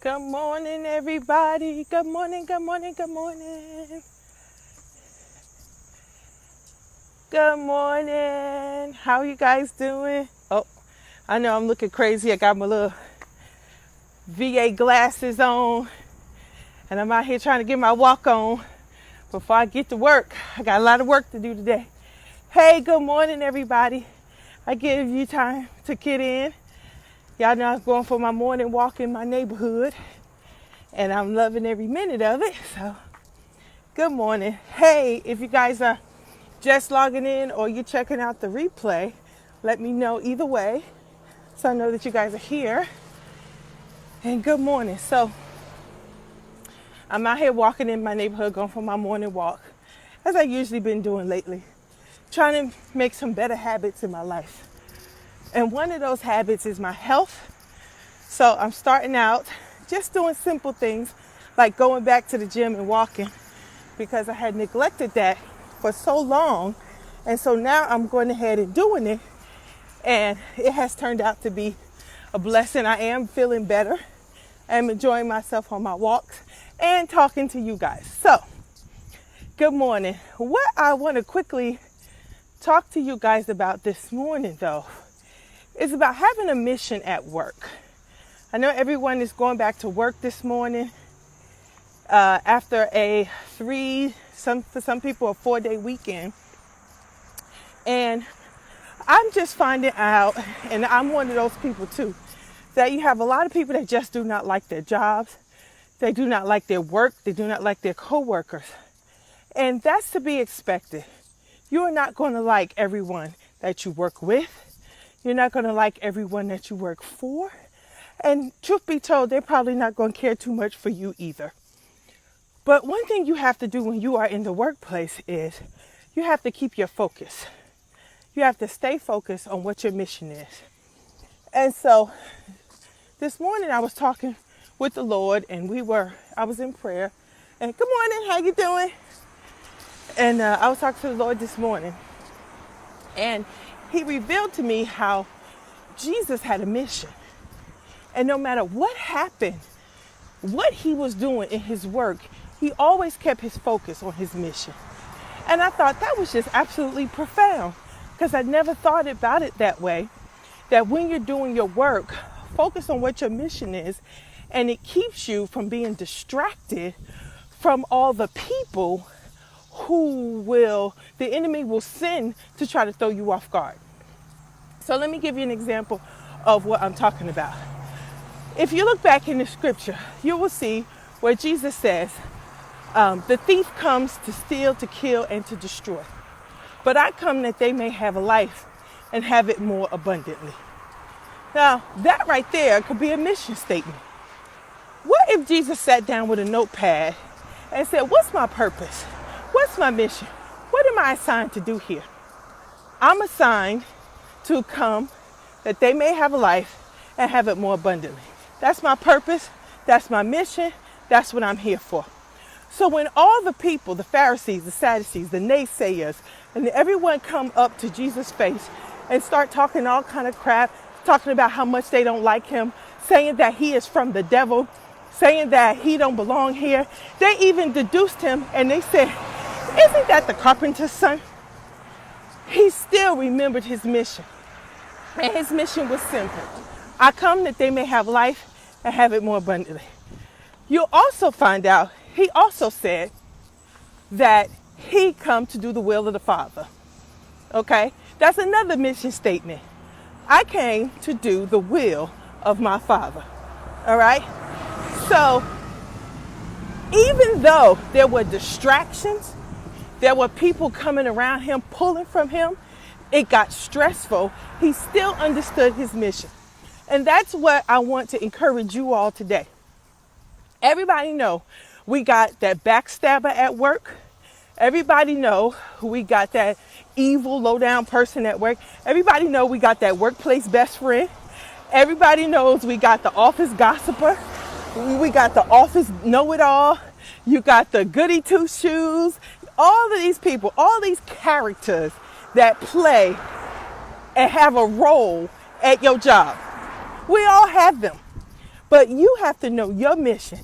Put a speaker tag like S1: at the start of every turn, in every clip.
S1: Good morning, everybody. Good morning, good morning, good morning. Good morning. How are you guys doing? Oh, I know I'm looking crazy. I got my little VA glasses on, and I'm out here trying to get my walk on before I get to work. I got a lot of work to do today. Hey, good morning, everybody. I give you time to get in. Y'all know I'm going for my morning walk in my neighborhood, and I'm loving every minute of it. So, good morning. Hey, if you guys are just logging in or you're checking out the replay, let me know either way so I know that you guys are here. And good morning. So, I'm out here walking in my neighborhood, going for my morning walk, as I usually been doing lately, trying to make some better habits in my life. And one of those habits is my health. So I'm starting out just doing simple things like going back to the gym and walking, because I had neglected that for so long. And so now I'm going ahead and doing it, and it has turned out to be a blessing. I am feeling better. I'm enjoying myself on my walks and talking to you guys. So, good morning. What I want to quickly talk to you guys about this morning, though, is about having a mission at work. I know everyone is going back to work this morning after a for some people, a 4-day weekend. And I'm just finding out, and I'm one of those people too, that you have a lot of people that just do not like their jobs. They do not like their work. They do not like their coworkers. And that's to be expected. You are not going to like everyone that you work with. You're not going to like everyone that you work for. And truth be told, they're probably not going to care too much for you either. But one thing you have to do when you are in the workplace is you have to keep your focus. You have to stay focused on what your mission is. And so this morning I was talking with the Lord, and I was in prayer. And good morning, how you doing? And I was talking to the Lord this morning. And he revealed to me how Jesus had a mission. And no matter what happened, what he was doing in his work, he always kept his focus on his mission. And I thought that was just absolutely profound, because I never thought about it that way, that when you're doing your work, focus on what your mission is, and it keeps you from being distracted from all the people who the enemy will send to try to throw you off guard. So let me give you an example of what I'm talking about. If you look back in the scripture, you will see where Jesus says, the thief comes to steal, to kill, and to destroy. But I come that they may have a life and have it more abundantly. Now, that right there could be a mission statement. What if Jesus sat down with a notepad and said, what's my purpose? What's my mission? What am I assigned to do here? I'm assigned to come that they may have a life and have it more abundantly. That's my purpose. That's my mission. That's what I'm here for. So when all the people, the Pharisees, the Sadducees, the naysayers, and everyone come up to Jesus' face and start talking all kind of crap, talking about how much they don't like him, saying that he is from the devil, saying that he don't belong here, they even deduced him, and they said, isn't that the carpenter's son? He still remembered his mission. And his mission was simple. I come that they may have life and have it more abundantly. You'll also find out, he also said that he come to do the will of the Father. Okay? That's another mission statement. I came to do the will of my Father. All right? So, even though there were distractions, there were people coming around him, pulling from him, it got stressful, he still understood his mission. And that's what I want to encourage you all today. Everybody know we got that backstabber at work. Everybody know we got that evil, low-down person at work. Everybody know we got that workplace best friend. Everybody knows we got the office gossiper. We got the office know-it-all. You got the goody two-shoes. All of these people, all these characters that play and have a role at your job. We all have them. but you have to know your mission.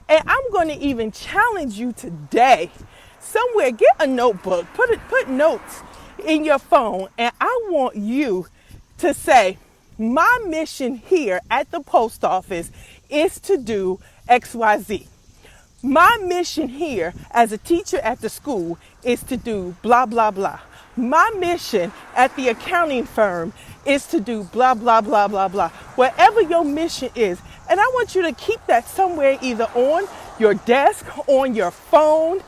S1: And I'm going to even challenge you today. Somewhere, get a notebook, put notes in your phone, and I want you to say, my mission here at the post office is to do XYZ. My mission here as a teacher at the school is to do blah, blah, blah. My mission at the accounting firm is to do blah, blah, blah, blah, blah. Whatever your mission is. And I want you to keep that somewhere, either on your desk, on your phone,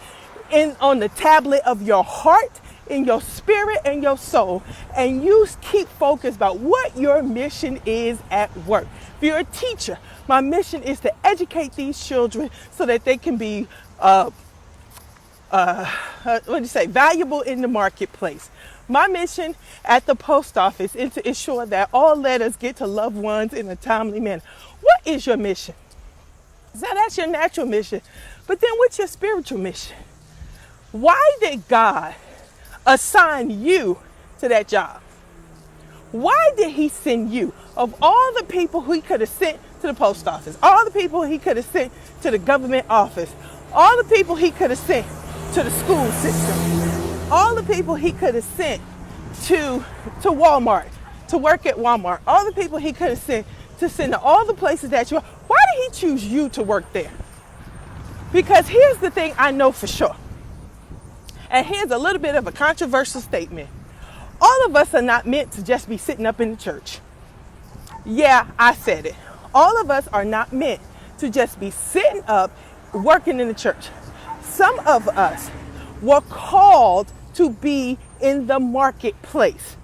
S1: on the tablet of your heart, in your spirit and your soul. And you keep focused about what your mission is at work. If you're a teacher, my mission is to educate these children so that they can be valuable in the marketplace. My mission at the post office is to ensure that all letters get to loved ones in a timely manner. What is your mission? So that's your natural mission. But then what's your spiritual mission? Why did God assign you to that job? Why did he send you? Of all the people he could have sent to the post office, all the people he could have sent to the government office, all the people he could have sent to the school system, all the people he could have sent to Walmart, to work at Walmart, all the people he could have sent to all the places that you are. Why did he choose you to work there? Because here's the thing I know for sure. And here's a little bit of a controversial statement. All of us are not meant to just be sitting up in the church. Yeah, I said it. All of us are not meant to just be sitting up, working in the church. Some of us were called to be in the marketplace.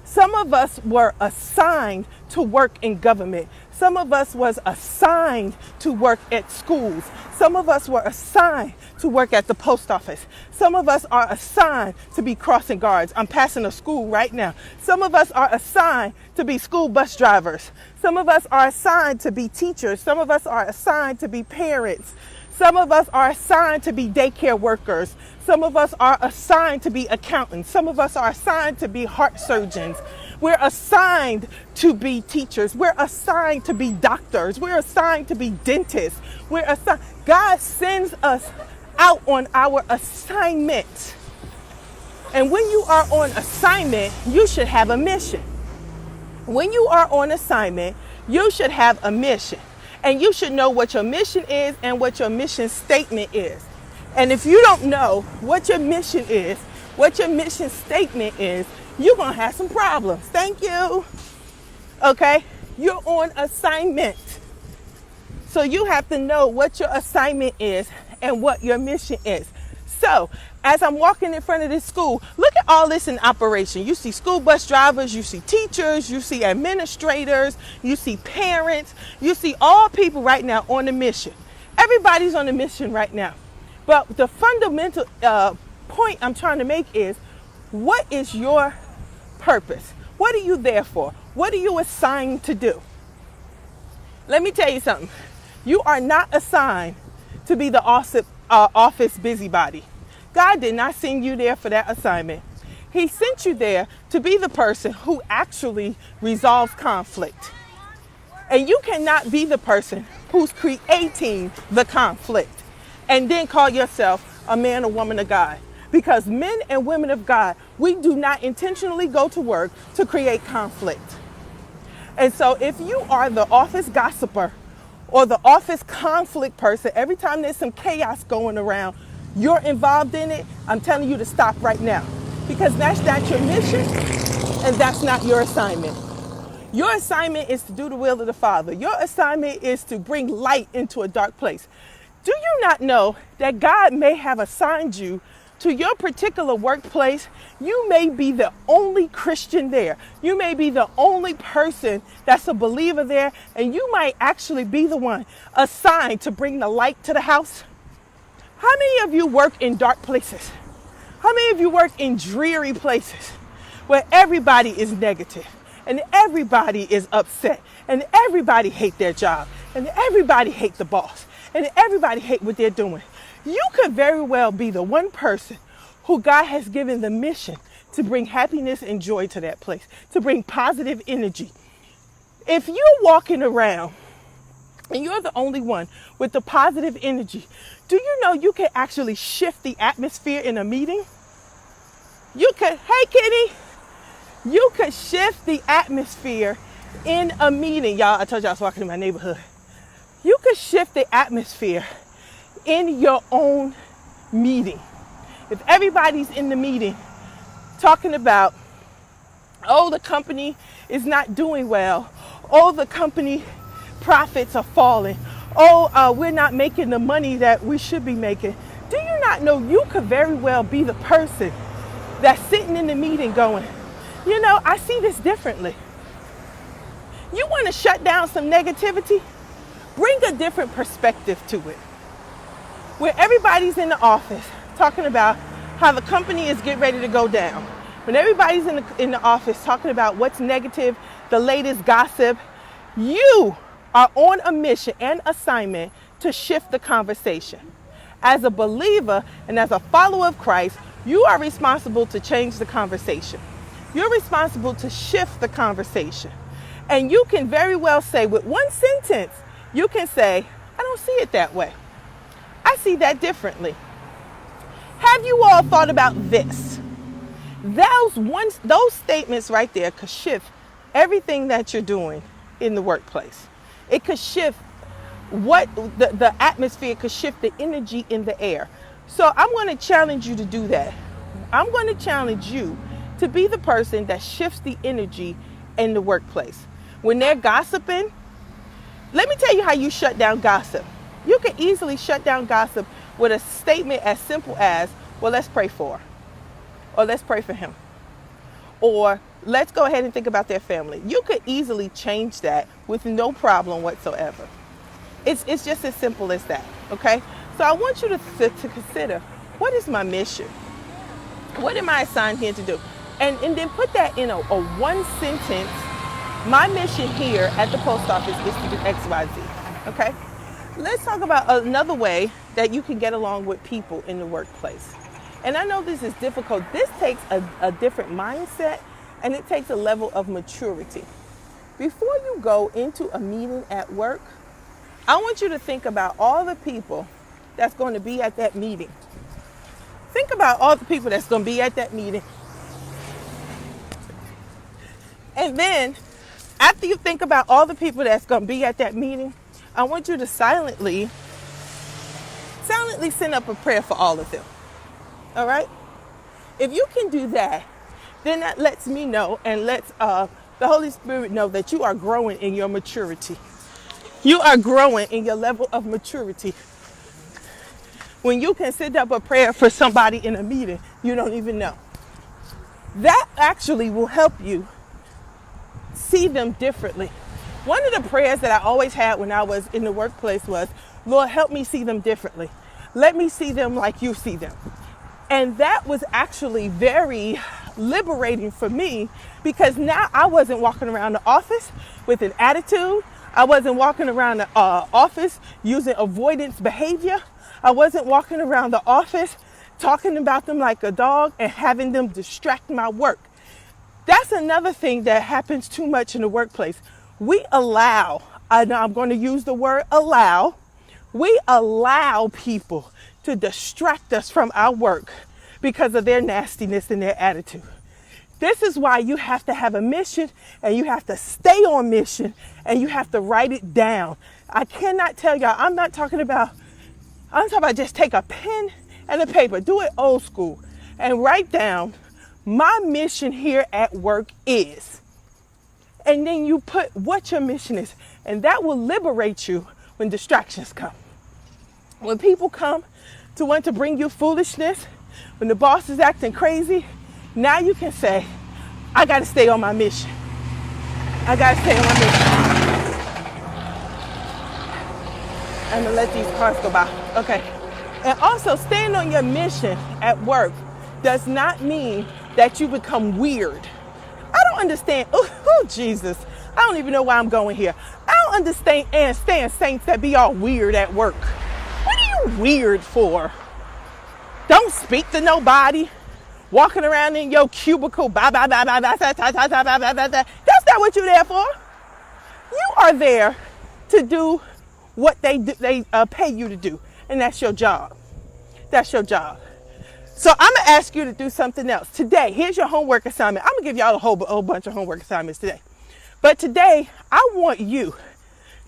S1: Some of us were assigned to work in government. Some of us was assigned to work at schools. Some of us were assigned to work at the post office. Some of us are assigned to be crossing guards. I'm passing a school right now. Some of us are assigned to be school bus drivers. Some of us are assigned to be teachers. Some of us are assigned to be parents. Some of us are assigned to be daycare workers. Some of us are assigned to be accountants. Some of us are assigned to be heart surgeons. We're assigned to be teachers. We're assigned to be doctors. We're assigned to be dentists. God sends us out on our assignment. And when you are on assignment, you should have a mission. When you are on assignment, you should have a mission. And you should know what your mission is and what your mission statement is. And if you don't know what your mission is, what your mission statement is, you're going to have some problems. Thank you. Okay? You're on assignment. So you have to know what your assignment is and what your mission is. So as I'm walking in front of this school, look at all this in operation. You see school bus drivers, you see teachers, you see administrators, you see parents, you see all people right now on a mission. Everybody's on a mission right now. But the fundamental point I'm trying to make is, what is your purpose? What are you there for? What are you assigned to do? Let me tell you something. You are not assigned to be the office busybody. God did not send you there for that assignment. He sent you there to be the person who actually resolves conflict. And you cannot be the person who's creating the conflict and then call yourself a man or woman of God. Because men and women of God, we do not intentionally go to work to create conflict. And so if you are the office gossiper or the office conflict person, every time there's some chaos going around, you're involved in it, I'm telling you to stop right now. Because that's not your mission and that's not your assignment. Your assignment is to do the will of the Father. Your assignment is to bring light into a dark place. Do you not know that God may have assigned you to your particular workplace? You may be the only Christian there. You may be the only person that's a believer there, and you might actually be the one assigned to bring the light to the house. How many of you work in dark places? How many of you work in dreary places where everybody is negative and everybody is upset and everybody hate their job and everybody hate the boss and everybody hate what they're doing? You could very well be the one person who God has given the mission to bring happiness and joy to that place, to bring positive energy. If you're walking around and you're the only one with the positive energy, do you know you can actually shift the atmosphere in a meeting? You could, hey Kitty, you could shift the atmosphere in a meeting. Y'all, I told you I was walking in my neighborhood. You could shift the atmosphere in your own meeting. If everybody's in the meeting talking about, oh, the company is not doing well, oh, the company profits are falling, oh, we're not making the money that we should be making. Do you not know you could very well be the person that's sitting in the meeting going, you know, I see this differently. You want to shut down some negativity? Bring a different perspective to it. Where everybody's in the office talking about how the company is getting ready to go down. When everybody's in the office talking about what's negative, the latest gossip, you are on a mission and assignment to shift the conversation. As a believer and as a follower of Christ, you are responsible to change the conversation. You're responsible to shift the conversation. And you can very well say with one sentence, you can say, I don't see it that way. I see that differently. Have you all thought about this? Those statements right there could shift everything that you're doing in the workplace. It could shift what the atmosphere, could shift the energy in the air. So I'm going to challenge you to do that. I'm going to challenge you to be the person that shifts the energy in the workplace. When they're gossiping, let me tell you how you shut down gossip. You can easily shut down gossip with a statement as simple as, well, let's pray for her, or let's pray for him, or let's go ahead and think about their family. You could easily change that with no problem whatsoever. It's just as simple as that, okay? So I want you to consider, what is my mission? What am I assigned here to do? And then put that in a one sentence. My mission here at the post office is to do X, Y, Z, okay? Let's talk about another way that you can get along with people in the workplace. And I know this is difficult. This takes a different mindset, and it takes a level of maturity. Before you go into a meeting at work, I want you to think about all the people that's going to be at that meeting. Think about all the people that's going to be at that meeting. And then, after you think about all the people that's going to be at that meeting, I want you to silently send up a prayer for all of them. All right? If you can do that, then that lets me know and lets the Holy Spirit know that you are growing in your maturity. You are growing in your level of maturity. When you can send up a prayer for somebody in a meeting you don't even know. That actually will help you see them differently. One of the prayers that I always had when I was in the workplace was, Lord, help me see them differently. Let me see them like you see them. And that was actually very liberating for me, because now I wasn't walking around the office with an attitude. I wasn't walking around the office using avoidance behavior. I wasn't walking around the office talking about them like a dog and having them distract my work. That's another thing that happens too much in the workplace. We allow, I'm going to use the word allow, we allow people to distract us from our work because of their nastiness and their attitude. This is why you have to have a mission, and you have to stay on mission, and you have to write it down. I cannot tell y'all, I'm talking about just take a pen and a paper, do it old school, and write down, my mission here at work is. And then you put what your mission is, and that will liberate you when distractions come. When people come to want to bring you foolishness, when the boss is acting crazy, now you can say, I got to stay on my mission. I got to stay on my mission. I'm going to let these cars go by. Okay. And also, staying on your mission at work does not mean that you become weird. I don't understand. Oh, Jesus. I don't even know why I'm going here. I don't understand saints that be all weird at work. What are you weird for? Don't speak to nobody. Walking around in your cubicle. That's not what you're there for. You are there to do what they pay you to do, and that's your job. That's your job. So I'm gonna ask you to do something else today. Here's your homework assignment. I'm gonna give y'all a whole bunch of homework assignments today. But today, I want you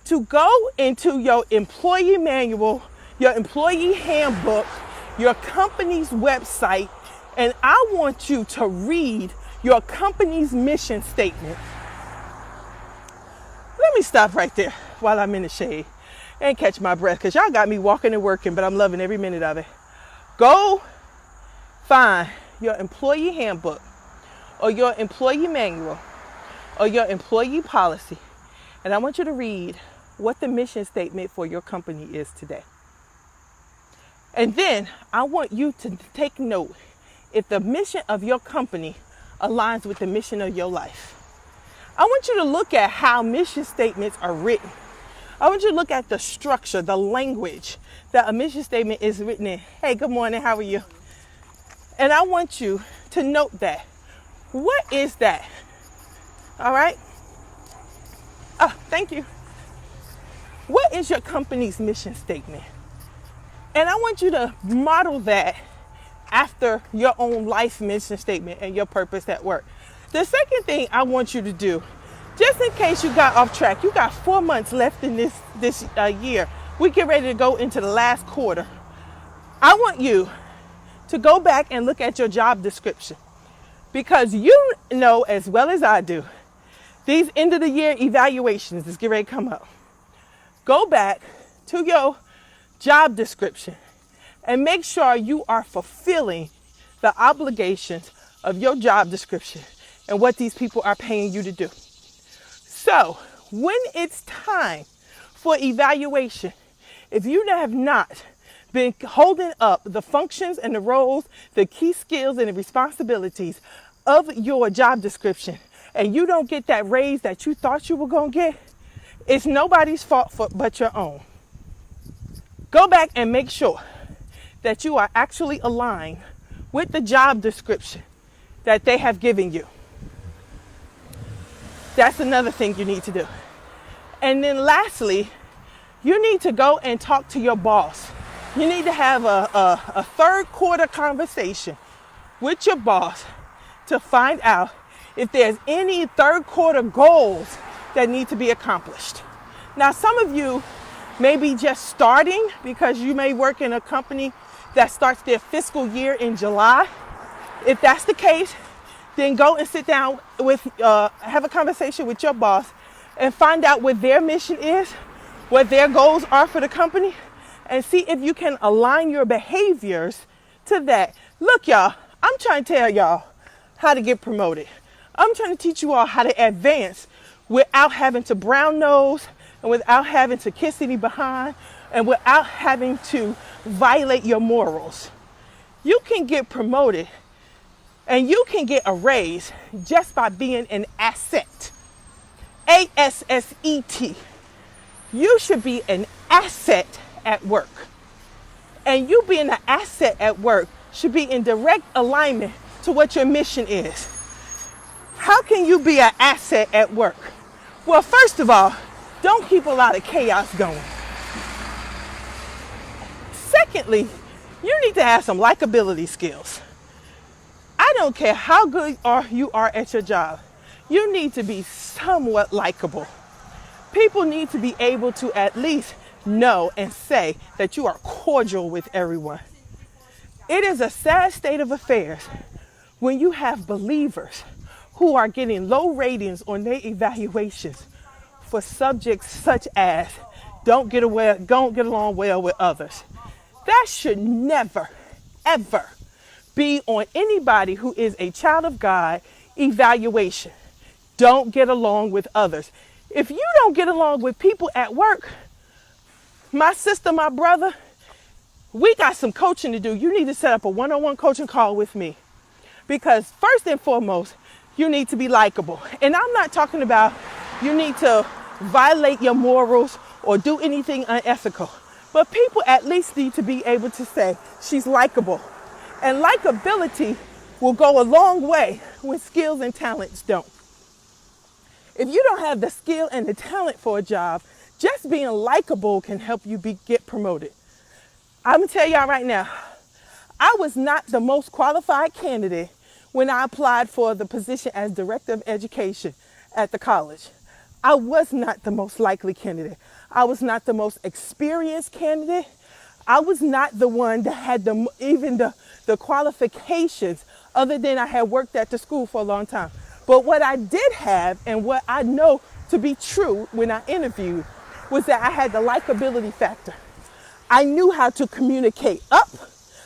S1: to go into your employee manual, your employee handbook, your company's website, and I want you to read your company's mission statement. Let me stop right there while I'm in the shade and catch my breath, because y'all got me walking and working, but I'm loving every minute of it. Go find your employee handbook or your employee manual or your employee policy, and I want you to read what the mission statement for your company is today. And then I want you to take note if the mission of your company aligns with the mission of your life. I want you to look at how mission statements are written. I want you to look at the structure, the language that a mission statement is written in. Hey, good morning, how are you? And I want you to note that. What is that? All right? Oh, thank you. What is your company's mission statement? And I want you to model that after your own life mission statement and your purpose at work. The second thing I want you to do, just in case you got off track, you got 4 months left in this year. We get ready to go into the last quarter. I want you to go back and look at your job description, because you know as well as I do, these end of the year evaluations is getting ready to come up. Go back to your job description and make sure you are fulfilling the obligations of your job description and what these people are paying you to do. So when it's time for evaluation, if you have not been holding up the functions and the roles, the key skills and the responsibilities of your job description, and you don't get that raise that you thought you were going to get, it's nobody's fault but your own. Go back and make sure that you are actually aligned with the job description that they have given you. That's another thing you need to do. And then lastly, you need to go and talk to your boss. You need to have a third quarter conversation with your boss to find out if there's any third quarter goals that need to be accomplished. Now, some of you may be just starting because you may work in a company that starts their fiscal year in July. If that's the case, then go and sit down with, have a conversation with your boss and find out what their mission is, what their goals are for the company, and see if you can align your behaviors to that. Look, y'all, I'm trying to tell y'all how to get promoted. I'm trying to teach you all how to advance without having to brown nose and without having to kiss any behind and without having to violate your morals. You can get promoted and you can get a raise just by being an asset. A-S-S-E-T. You should be an asset at work. And you being an asset at work should be in direct alignment to what your mission is. How can you be an asset at work? Well, first of all, don't keep a lot of chaos going. Secondly, you need to have some likability skills. I don't care how good you are at your job. You need to be somewhat likable. People need to be able to at least know and say that you are cordial with everyone. It is a sad state of affairs when you have believers who are getting low ratings on their evaluations for subjects such as don't get along well with others. That should never, ever be on anybody who is a child of God evaluation. Don't get along with others. If you don't get along with people at work, my sister, my brother, we got some coaching to do. You need to set up a one-on-one coaching call with me. Because first and foremost, you need to be likable. And I'm not talking about you need to violate your morals or do anything unethical. But people at least need to be able to say, she's likable. And likability will go a long way when skills and talents don't. If you don't have the skill and the talent for a job, Just being likable can help you get promoted. I'm going to tell y'all right now, I was not the most qualified candidate when I applied for the position as director of education at the college. I was not the most likely candidate. I was not the most experienced candidate. I was not the one that had even the qualifications, other than I had worked at the school for a long time. But what I did have, and what I know to be true when I interviewed, was that I had the likability factor. I knew how to communicate up,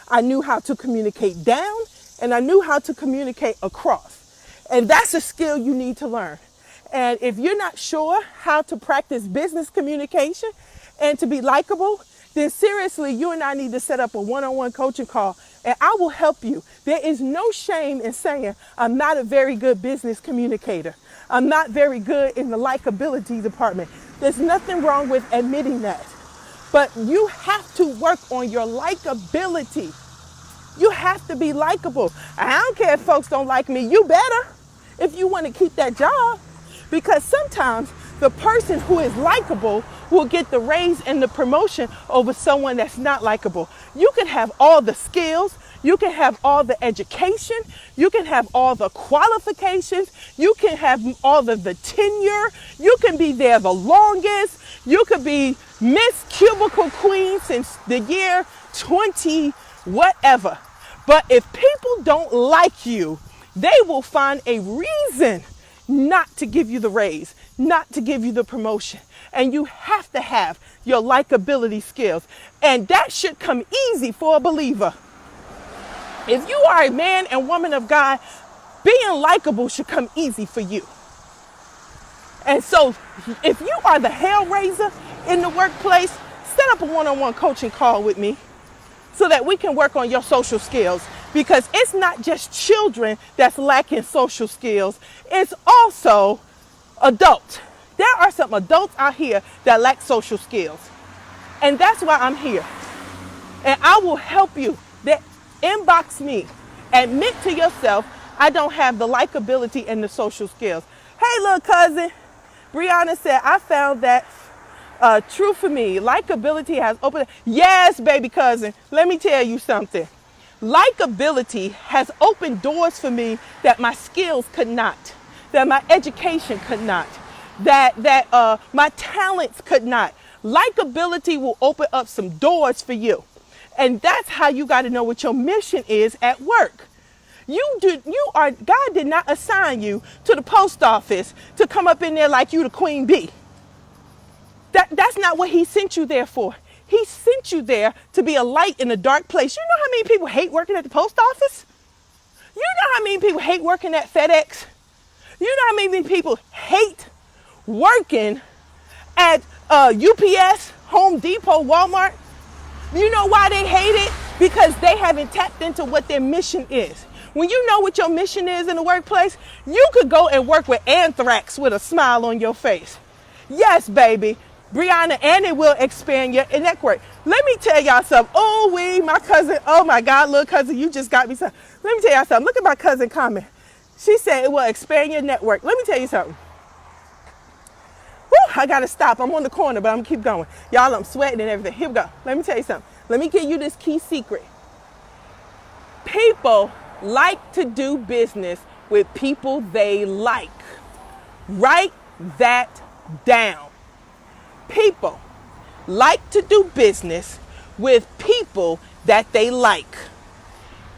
S1: I knew how to communicate down, and I knew how to communicate across. And that's a skill you need to learn. And if you're not sure how to practice business communication and to be likable, then seriously, you and I need to set up a one-on-one coaching call, and I will help you. There is no shame in saying, I'm not a very good business communicator. I'm not very good in the likability department. There's nothing wrong with admitting that. But you have to work on your likability. You have to be likable. I don't care if folks don't like me. You better, if you want to keep that job. Because sometimes the person who is likable will get the raise and the promotion over someone that's not likable. You can have all the skills, you can have all the education, you can have all the qualifications, you can have all of the tenure, you can be there the longest, you could be Miss Cubicle Queen since the year 20 whatever. But if people don't like you, they will find a reason not to give you the raise, not to give you the promotion. And you have to have your likability skills. And that should come easy for a believer. If you are a man and woman of God, being likable should come easy for you. And so if you are the hell raiser in the workplace, set up a one-on-one coaching call with me so that we can work on your social skills. Because it's not just children that's lacking social skills, it's also adults. There are some adults out here that lack social skills. And that's why I'm here. And I will help you. Inbox me. Admit to yourself, I don't have the likability and the social skills. Hey, little cousin. Brianna said, I found that true for me. Likability has opened. Yes, baby cousin. Let me tell you something. Likability has opened doors for me that my skills could not, that my education could not, that my talents could not. Likability will open up some doors for you. And that's how you got to know what your mission is at work. God did not assign you to the post office to come up in there like you the queen bee. That's not what he sent you there for. He sent you there to be a light in a dark place. You know how many people hate working at the post office? You know how many people hate working at FedEx? You know how many people hate working at UPS, Home Depot, Walmart? You know why they hate it? Because they haven't tapped into what their mission is. When you know what your mission is in the workplace, you could go and work with anthrax with a smile on your face. Yes, baby. Brianna, and it will expand your network. Let me tell y'all something. Oh, my cousin, oh my God, little cousin, you just got me something. Let me tell y'all something. Look at my cousin comment. She said it will expand your network. Let me tell you something. Woo, I gotta stop. I'm on the corner, but I'm gonna keep going. Y'all, I'm sweating and everything. Here we go. Let me tell you something. Let me give you this key secret. People like to do business with people they like. Write that down. People like to do business with people that they like.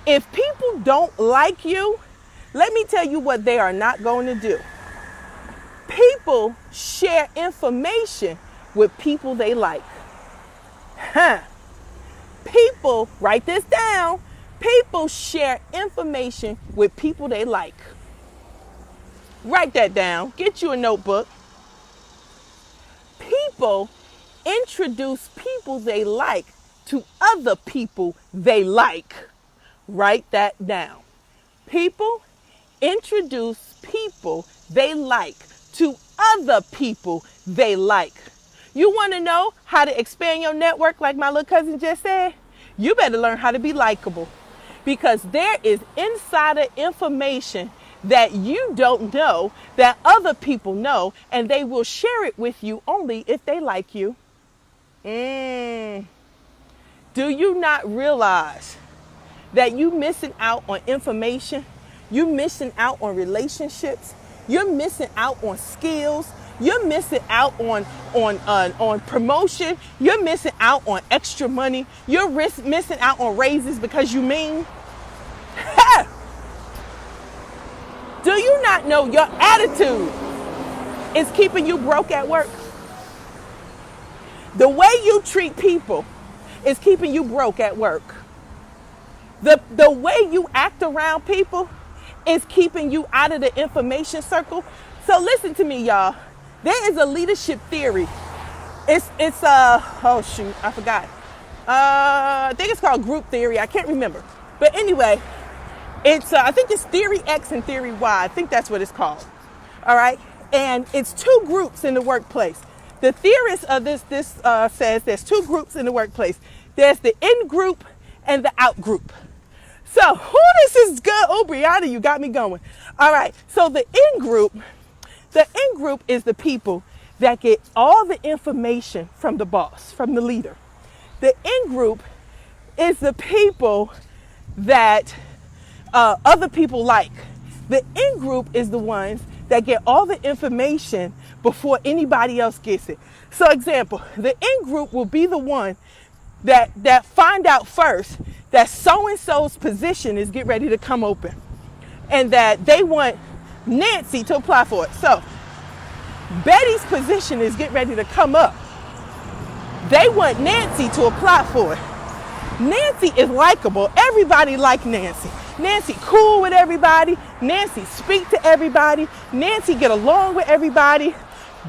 S1: If people don't like you, let me tell you what they are not going to do. People share information with people they like. People, write this down. People share information with people they like. Write that down. Get you a notebook. People introduce people they like to other people they like. Write that down. People introduce people they like to other people they like. You want to know how to expand your network like my little cousin just said? You better learn how to be likable, because there is insider information that you don't know that other people know, and they will share it with you only if they like you. Do you not realize that you missing out on information? You're missing out on relationships. You're missing out on skills. You're missing out on promotion. You're missing out on extra money. You're missing out on raises because you mean. Do you not know your attitude is keeping you broke at work? The way you treat people is keeping you broke at work. The way you act around people is keeping you out of the information circle. So listen to me, y'all. There is a leadership theory. It's oh shoot, I forgot. I think it's called group theory. I can't remember. But anyway, it's I think it's theory X and theory Y. I think that's what it's called. All right, and it's two groups in the workplace. The theorist of this says there's two groups in the workplace. There's the in group and the out group. So who this is good? Oh, Brianna, you got me going. All right. So the in group is the people that get all the information from the boss, from the leader. The in group is the people that other people like. The in group is the ones that get all the information before anybody else gets it. So example, the in group will be the one that find out first that so-and-so's position is getting ready to come open and that they want Nancy to apply for it. So Betty's position is getting ready to come up. They want Nancy to apply for it. Nancy is likable. Everybody like Nancy. Nancy cool with everybody. Nancy speak to everybody. Nancy get along with everybody.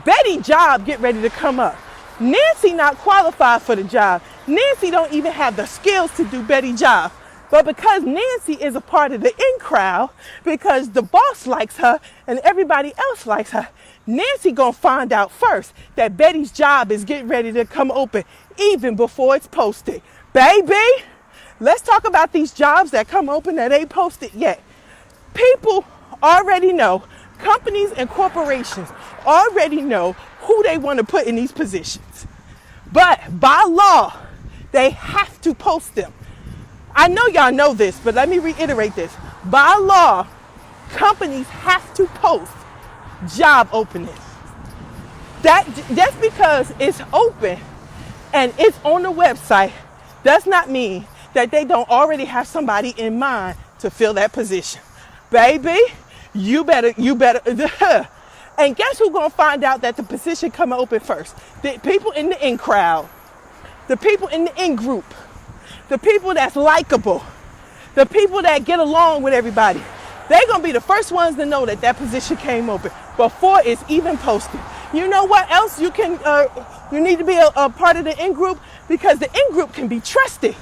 S1: Betty's job get ready to come up. Nancy not qualified for the job. Nancy don't even have the skills to do Betty's job. But because Nancy is a part of the in crowd, because the boss likes her and everybody else likes her, Nancy gonna find out first that Betty's job is getting ready to come open even before it's posted. Baby, let's talk about these jobs that come open that ain't posted yet. People already know, companies and corporations already know who they want to put in these positions. But by law, they have to post them. I know y'all know this, but let me reiterate this. By law, companies have to post job openings. Just because it's open and it's on the website does not mean that they don't already have somebody in mind to fill that position. Baby, you better. And guess who's gonna find out that the position come open first? The people in the in crowd, the people in the in group, the people that's likable, the people that get along with everybody. They're gonna be the first ones to know that that position came open before it's even posted. You know what else you can? You need to be a part of the in group because the in group can be trusted.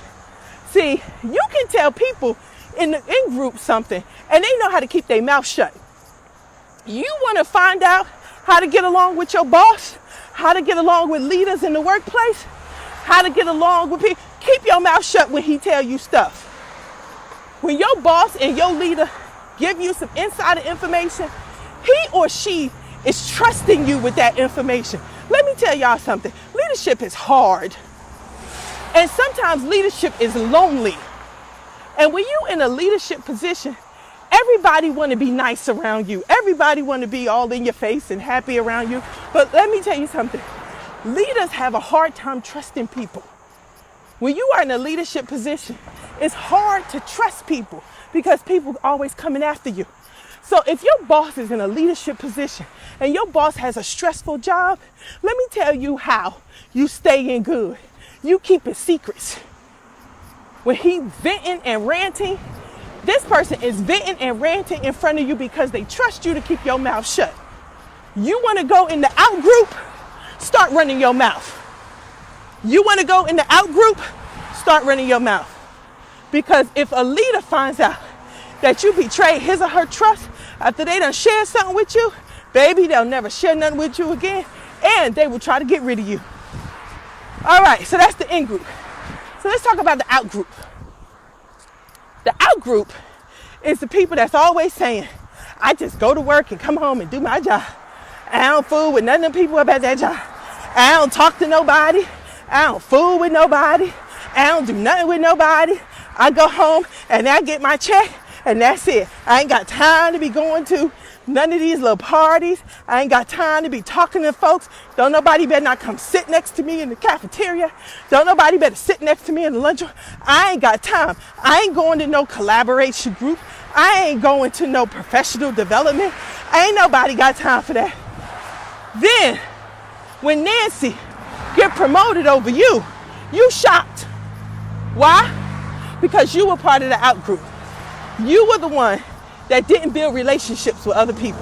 S1: See, you can tell people in the in group something, and they know how to keep their mouth shut. You want to find out how to get along with your boss, how to get along with leaders in the workplace, how to get along with people. Keep your mouth shut when he tell you stuff. When your boss and your leader give you some insider information, he or she is trusting you with that information. Let me tell y'all something. Leadership is hard. And sometimes leadership is lonely. And when you're in a leadership position, everybody want to be nice around you. Everybody want to be all in your face and happy around you. But let me tell you something. Leaders have a hard time trusting people. When you are in a leadership position, it's hard to trust people because people are always coming after you. So if your boss is in a leadership position and your boss has a stressful job, let me tell you how you stay in good. You keep it secrets. When he's venting and ranting, this person is venting and ranting in front of you because they trust you to keep your mouth shut. You want to go in the out group? Start running your mouth. You want to go in the out group? Start running your mouth. Because if a leader finds out that you betrayed his or her trust after they done shared something with you, baby, they'll never share nothing with you again, and they will try to get rid of you. All right, so that's the in group. So let's talk about the out group. The out group is the people that's always saying, I just go to work and come home and do my job. I don't fool with none of the people about that job. I don't talk to nobody. I don't fool with nobody. I don't do nothing with nobody. I go home and I get my check and that's it. I ain't got time to be going to none of these little parties. I ain't got time to be talking to folks. Don't nobody better not come sit next to me in the cafeteria. Don't nobody better sit next to me in the lunchroom. I ain't got time. I ain't going to no collaboration group. I ain't going to no professional development. Ain't nobody got time for that. Then, when Nancy get promoted over you, you shocked. Why? Because you were part of the out group. You were the one that didn't build relationships with other people.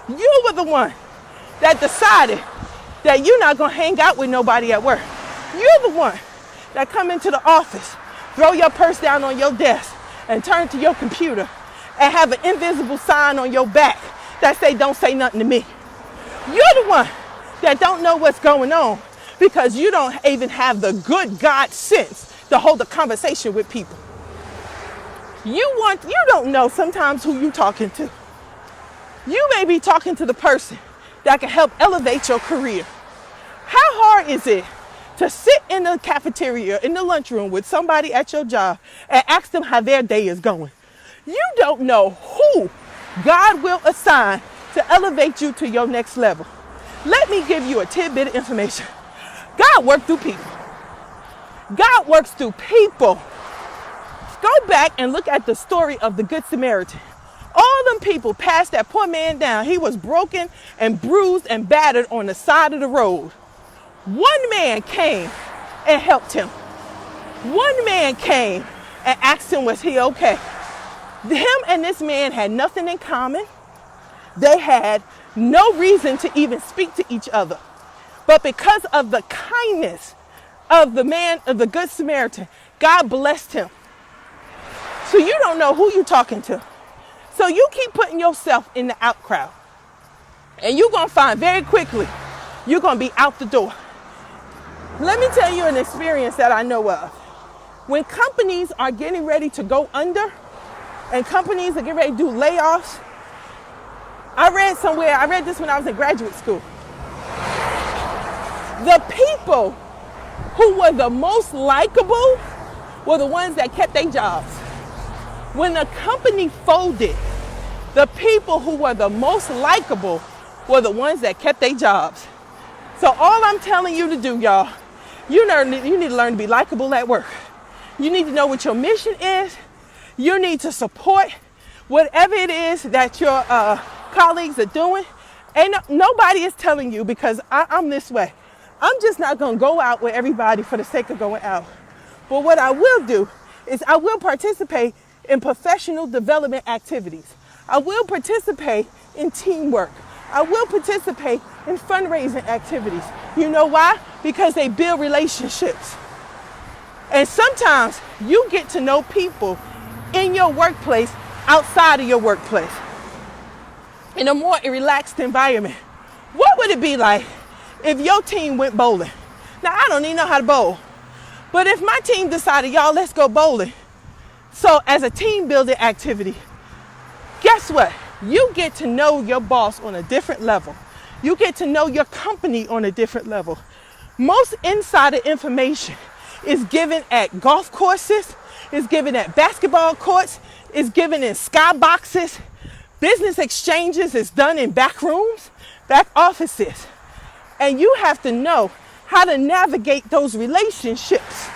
S1: You were the one that decided that you're not going to hang out with nobody at work. You're the one that come into the office, throw your purse down on your desk, and turn to your computer and have an invisible sign on your back that say, "Don't say nothing to me." You're the one that don't know what's going on because you don't even have the good God sense to hold a conversation with people. You don't know sometimes who you're talking to. You may be talking to the person that can help elevate your career. How hard is it to sit in the cafeteria, in the lunchroom with somebody at your job and ask them how their day is going? You don't know who God will assign to elevate you to your next level. Let me give you a tidbit of information. God works through people. God works through people. Go back and look at the story of the Good Samaritan. All them people passed that poor man down. He was broken and bruised and battered on the side of the road. One man came and helped him. One man came and asked him, was he okay? Him and this man had nothing in common. They had no reason to even speak to each other. But because of the kindness of the man, of the Good Samaritan, God blessed him. So you don't know who you're talking to. So you keep putting yourself in the out crowd. And you're going to find very quickly, you're going to be out the door. Let me tell you an experience that I know of. When companies are getting ready to go under and companies are getting ready to do layoffs, I read this when I was in graduate school. The people who were the most likable were the ones that kept their jobs. When the company folded, the people who were the most likable were the ones that kept their jobs. So all I'm telling you to do, y'all, you need to learn to be likable at work. You need to know what your mission is. You need to support whatever it is that your colleagues are doing. Nobody is telling you, because I'm this way. I'm just not going to go out with everybody for the sake of going out. But what I will do is I will participate in professional development activities. I will participate in teamwork. I will participate in fundraising activities. You know why? Because they build relationships. And sometimes you get to know people in your workplace, outside of your workplace, in a more relaxed environment. What would it be like if your team went bowling? Now, I don't even know how to bowl. But if my team decided, y'all, let's go bowling. So as a team building activity, guess what? You get to know your boss on a different level. You get to know your company on a different level. Most insider information is given at golf courses, is given at basketball courts, is given in skyboxes. Business exchanges is done in back rooms, back offices. And you have to know how to navigate those relationships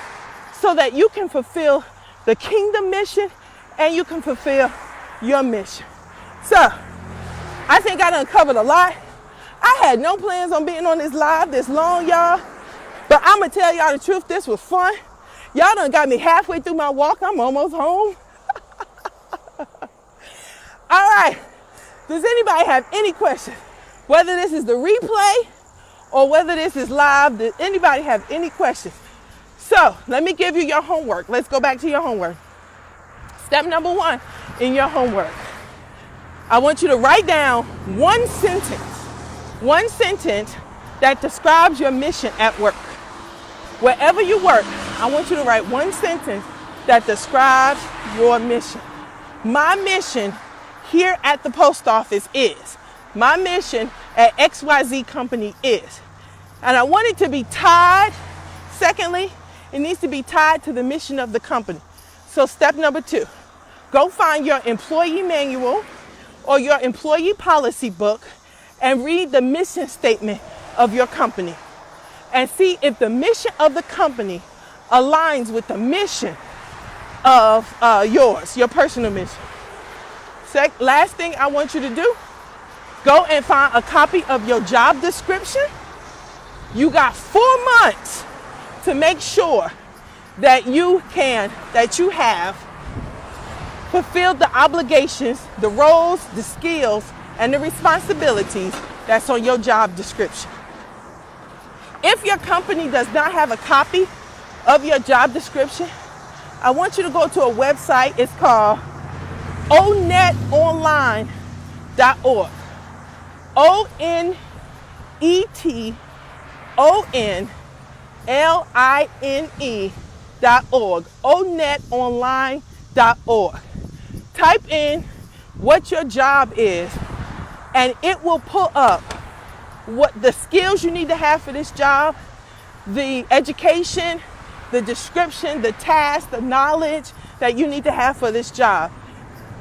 S1: so that you can fulfill the kingdom mission and you can fulfill your mission. So, I think I done covered a lot. I had no plans on being on this live this long, y'all. But I'm going to tell y'all the truth, this was fun. Y'all done got me halfway through my walk. I'm almost home. All right. Does anybody have any questions? Whether this is the replay or whether this is live, does anybody have any questions? So, let me give you your homework. Let's go back to your homework. Step number 1 in your homework. I want you to write down one sentence that describes your mission at work. Wherever you work, I want you to write one sentence that describes your mission. My mission here at the post office is, my mission at XYZ company is, and I want it to be tied, secondly, it needs to be tied to the mission of the company. So step number 2, go find your employee manual or your employee policy book and read the mission statement of your company and see if the mission of the company aligns with the mission of your personal mission. Last thing I want you to do, go and find a copy of your job description. You got 4 months to make sure that you have fulfilled the obligations, the roles, the skills, and the responsibilities that's on your job description. If your company does not have a copy of your job description, I want you to go to a website. It's called onetonline.org. onetonline.org. onetonline.org. Type in what your job is, and it will pull up what the skills you need to have for this job, the education, the description, the task, the knowledge that you need to have for this job.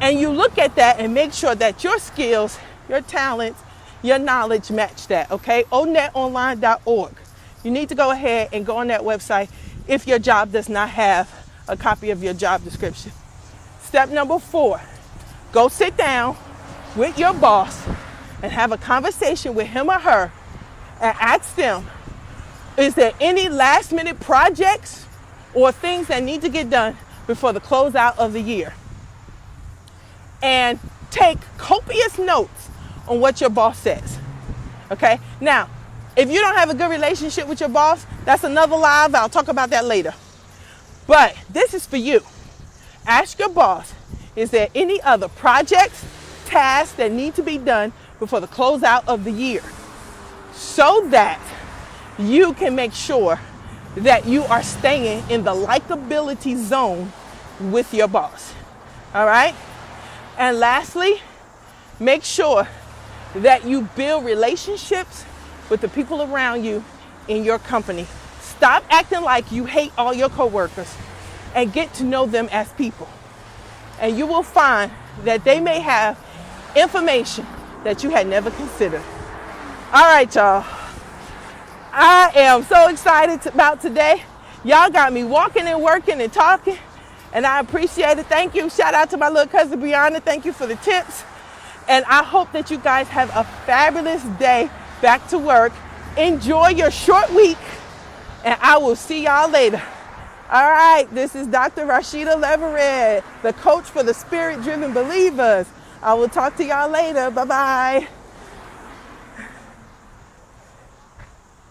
S1: And you look at that and make sure that your skills, your talents, your knowledge match that, okay? onetonline.org. You need to go ahead and go on that website if your job does not have a copy of your job description. Step number 4, go sit down with your boss and have a conversation with him or her and ask them, is there any last minute projects or things that need to get done before the closeout of the year? And take copious notes on what your boss says. Okay? Now, if you don't have a good relationship with your boss, that's another live. I'll talk about that later. But this is for you. Ask your boss, is there any other projects, tasks that need to be done before the closeout of the year, so that you can make sure that you are staying in the likability zone with your boss. All right? And lastly, make sure that you build relationships with the people around you in your company. Stop acting like you hate all your coworkers and get to know them as people. And you will find that they may have information that you had never considered. All right, y'all. I am so excited about today. Y'all got me walking and working and talking, and I appreciate it. Thank you. Shout out to my little cousin Brianna. Thank you for the tips. And I hope that you guys have a fabulous day back to work. Enjoy your short week, and I will see y'all later. All right, this is Dr. Rashida Leverett, the coach for the Spirit-Driven Believers. I will talk to y'all later. Bye-bye.